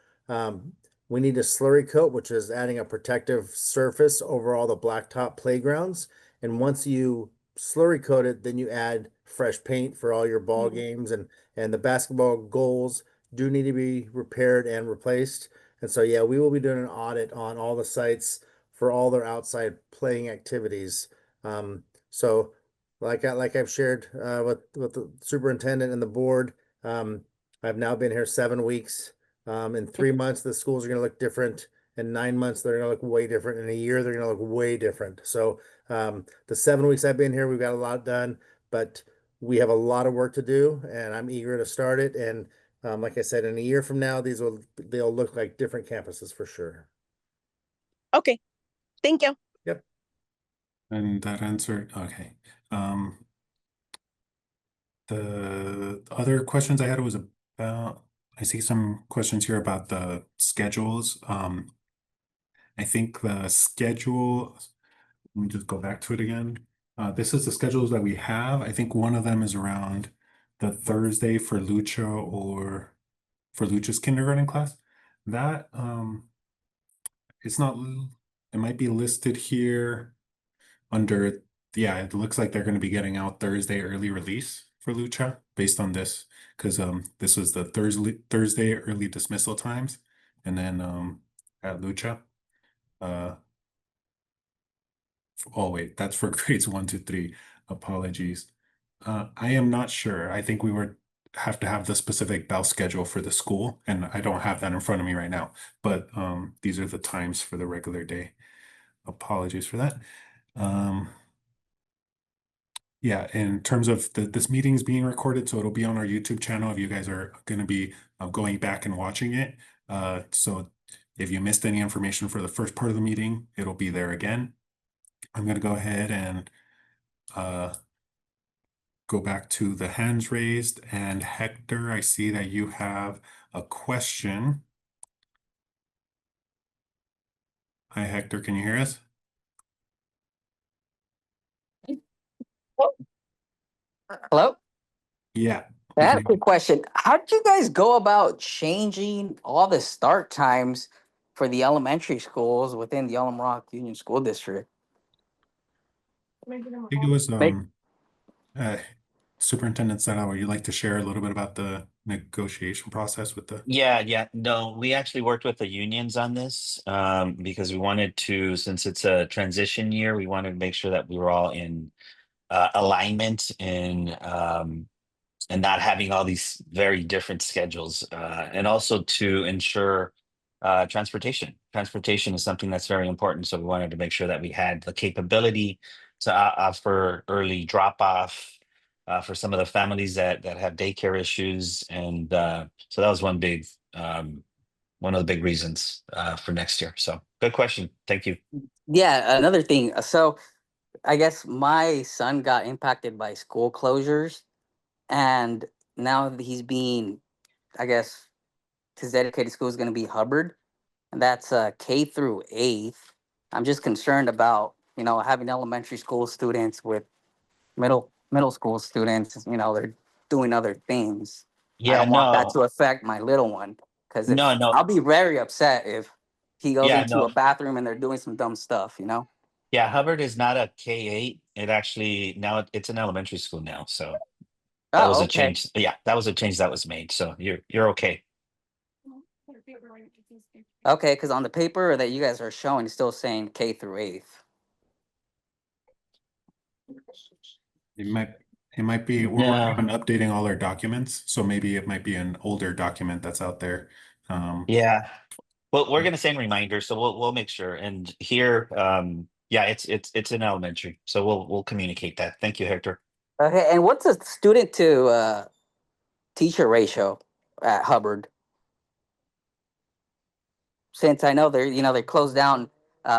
we need a slurry coat, which is adding a protective surface over all the blacktop playgrounds. And once you slurry coat it, then you add fresh paint for all your ball games, and the basketball goals do need to be repaired and replaced. And so, yeah, we will be doing an audit on all the sites for all their outside playing activities. So like I've shared with the superintendent and the board, I've now been here 7 weeks. In 3 months, the schools are going to look different. In 9 months, they're going to look way different. In a year, they're going to look way different. So the 7 weeks I've been here, we've got a lot done, but we have a lot of work to do, and I'm eager to start it. And like I said, in a year from now, they'll look like different campuses for sure. Okay, thank you. Yep. And that answer, okay. The other questions I had was about, I see some questions here about the schedules. I think the schedule, let me just go back to it again. This is the schedules that we have. I think one of them is around the Thursday for Lucha or for Lucha's kindergarten class. That it's not, it might be listed here under, yeah, it looks like they're going to be getting out Thursday early release for Lucha based on this, because this was the Thursday early dismissal times, and then at Lucha. Oh wait, that's for grades 1 to 3. Apologies. I am not sure. I think we would have to have the specific bell schedule for the school, and I don't have that in front of me right now. But these are the times for the regular day. Apologies for that. Yeah, in terms of this meeting is being recorded, so it'll be on our YouTube channel if you guys are going to be going back and watching it. So if you missed any information for the first part of the meeting, it'll be there again. I'm going to go ahead and go back to the hands raised. And Hector, I see that you have a question. Hi, Hector, can you hear us? Hello? Yeah. I had a quick question. How did you guys go about changing all the start times for the elementary schools within the Elm Rock Union School District? I think it was Superintendent Sena, would you like to share a little bit about the negotiation process with the? Yeah. No, we actually worked with the unions on this because we wanted to, since it's a transition year, we wanted to make sure that we were all in alignment and not having all these very different schedules, and also to ensure transportation. Transportation is something that's very important, so we wanted to make sure that we had the capability to offer early drop off for some of the families that have daycare issues, and so that was one of the big reasons for next year. So good question, thank you. Yeah, another thing. So I guess my son got impacted by school closures, and now he's being, I guess, his dedicated school is going to be Hubbard, and that's K through 8th. I'm just concerned about, having elementary school students with middle school students, they're doing other things. I Yeah, don't want that no, to affect my little one, because no. I'll be very upset if he goes Yeah, into no. a bathroom and they're doing some dumb stuff. Yeah, Hubbard is not a K-8. It actually it's an elementary school now. So that was Oh, a okay. change. Yeah, that was a change that was made. So you're okay. Okay, because on the paper that you guys are showing, it's still saying K through 8th. It might be, we're working on updating all our documents, so maybe it might be an older document that's out there. Yeah. Well, we're gonna send reminders, so we'll make sure. And here, yeah, it's in elementary, so we'll communicate that. Thank you, Hector. Okay, and what's the student to teacher ratio at Hubbard? Since I know they closed down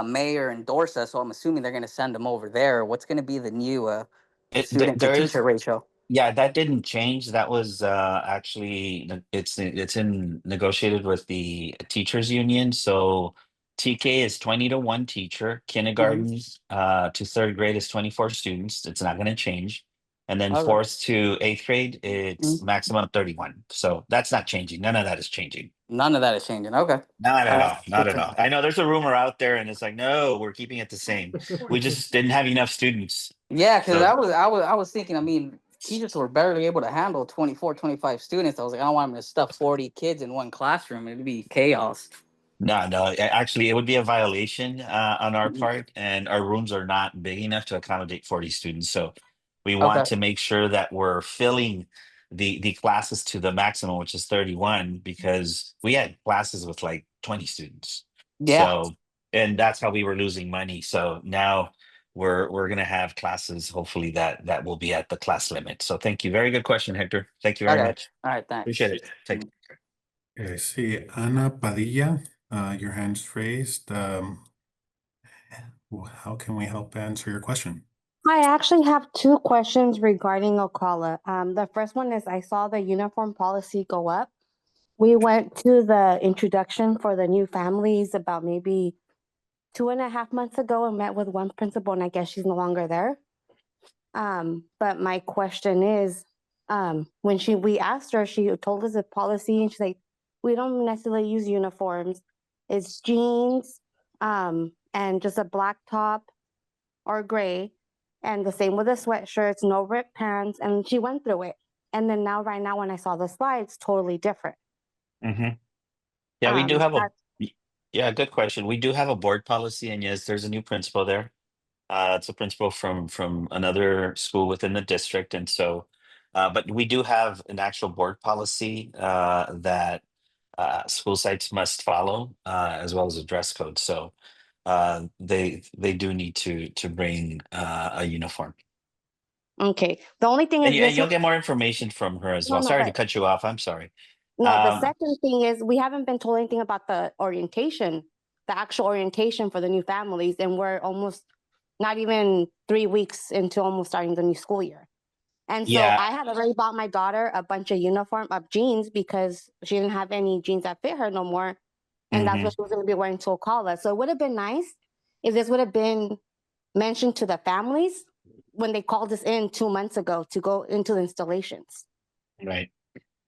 Mayor and Dorsa, so I'm assuming they're going to send them over there. What's going to be the new student to There is, teacher ratio? yeah, that didn't change. That was actually it's in negotiated with the teachers union. So TK is 20 to 1 teacher. Kindergarten to 3rd grade is 24 students. It's not going to change. And then All right. 4th to 8th grade, it's maximum 31. So that's not changing. None of that is changing. None of that is changing. Okay. Not at All all. right. Not at all. I know there's a rumor out there, and it's like, no, we're keeping it the same. We just didn't have enough students. Yeah, because So I was thinking, teachers were barely able to handle 24, 25 students. I was like, I don't want them to stuff 40 kids in one classroom. It'd be chaos. No. Actually, it would be a violation on our part, and our rooms are not big enough to accommodate 40 students. So we want Okay. to make sure that we're filling the classes to the maximum, which is 31, because we had classes with like 20 students. Yeah. So, and that's how we were losing money. So now we're gonna have classes, hopefully that will be at the class limit. So thank you. Very good question, Hector. Thank you very Okay. much. All right. Thanks. Appreciate it. Take care. Okay, I see Ana Padilla, your hand's raised. How can we help answer your question? I actually have two questions regarding Ocala. The first one is I saw the uniform policy go up. We went to the introduction for the new families about maybe 2.5 months ago and met with one principal, and I guess she's no longer there. But my question is, when we asked her, she told us the policy, and she's like, we don't necessarily use uniforms. It's jeans, and just a black top or gray, and the same with the sweatshirts, no ripped pants, and she went through it. And then now, right now, when I saw the slides, totally different. Mhm. Yeah, we do have a That yeah, good question. We do have a board policy, and yes, there's a new principal there. It's a principal from another school within the district, and so, but we do have an actual board policy that school sites must follow, as well as a dress code. So they do need to bring a uniform, okay. The only thing and, is and this you'll one. get more information from her as No, well. no, Sorry to but cut you off. I'm sorry. no. The Um, second thing is we haven't been told anything about the orientation, the actual orientation for the new families, and we're almost not even 3 weeks into almost starting the new school year. And so yeah. I had already bought my daughter a bunch of uniform of jeans because she didn't have any jeans that fit her no more. And that's Mhm. what she was going to be wearing to Ocala. So it would have been nice if this would have been mentioned to the families when they called us in 2 months ago to go into the installations. Right.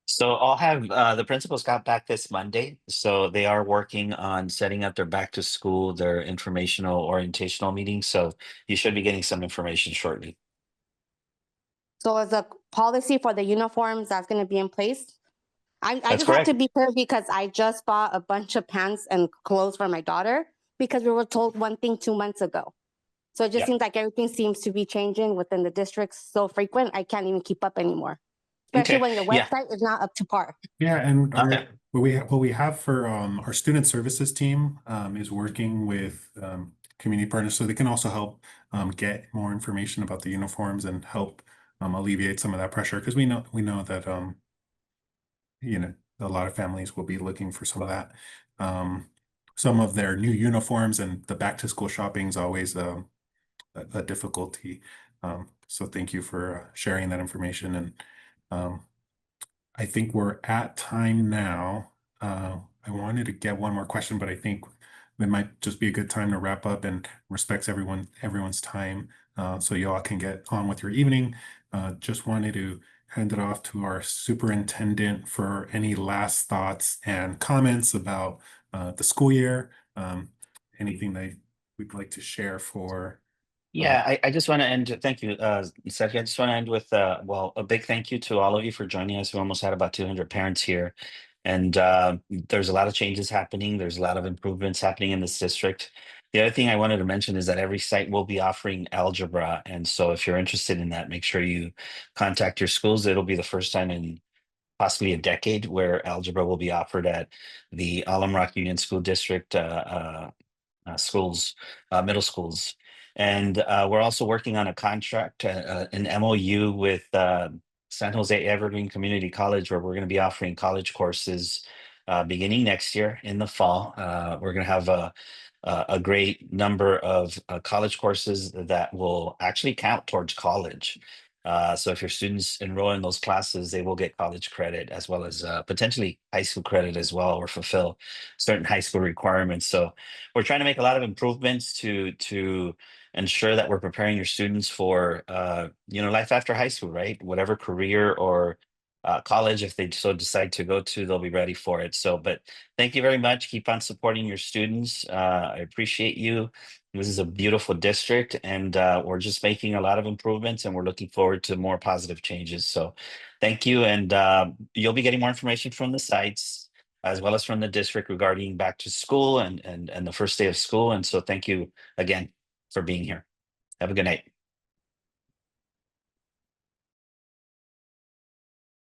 So I'll have the principals got back this Monday. So they are working on setting up their back to school, their informational orientational meeting. So you should be getting some information shortly. So as a policy for the uniforms that's going to be in place, I That's just have to correct. be clear because I just bought a bunch of pants and clothes for my daughter because we were told one thing 2 months ago. So it just Yeah. seems like everything seems to be changing within the district so frequent, I can't even keep up anymore, especially Okay. when your Yeah. website is not up to par. Yeah, and Okay. what we have for our student services team is working with community partners, so they can also help get more information about the uniforms and help alleviate some of that pressure, because we know that a lot of families will be looking for some of that. Some of their new uniforms, and the back to school shopping is always a difficulty. So thank you for sharing that information. And I think we're at time now. I wanted to get one more question, but I think it might just be a good time to wrap up and respects everyone's time, so y'all can get on with your evening. Just wanted to hand it off to our superintendent for any last thoughts and comments about the school year. Anything that we'd like to share for. Yeah, I just want to end. Thank you, Sergio. I just want to end with well, a big thank you to all of you for joining us. We almost had about 200 parents here, and there's a lot of changes happening. There's a lot of improvements happening in this district. The other thing I wanted to mention is that every site will be offering algebra, and so if you're interested in that, make sure you contact your schools. It'll be the first time in possibly a decade where algebra will be offered at the Alum Rock Union School District schools, middle schools. And we're also working on a contract, an MOU with San Jose Evergreen Community College, where we're going to be offering college courses beginning next year in the fall. We're going to have a great number of college courses that will actually count towards college. So if your students enroll in those classes, they will get college credit as well as potentially high school credit as well, or fulfill certain high school requirements. So we're trying to make a lot of improvements to ensure that we're preparing your students for life after high school, right? Whatever career or college, if they so decide to go to, they'll be ready for it. So, but thank you very much. Keep on supporting your students. I appreciate you. This is a beautiful district, and we're just making a lot of improvements, and we're looking forward to more positive changes. So thank you, and you'll be getting more information from the sites. as well as from the district regarding back to school and the first day of school. And so thank you again for being here. Have a good night.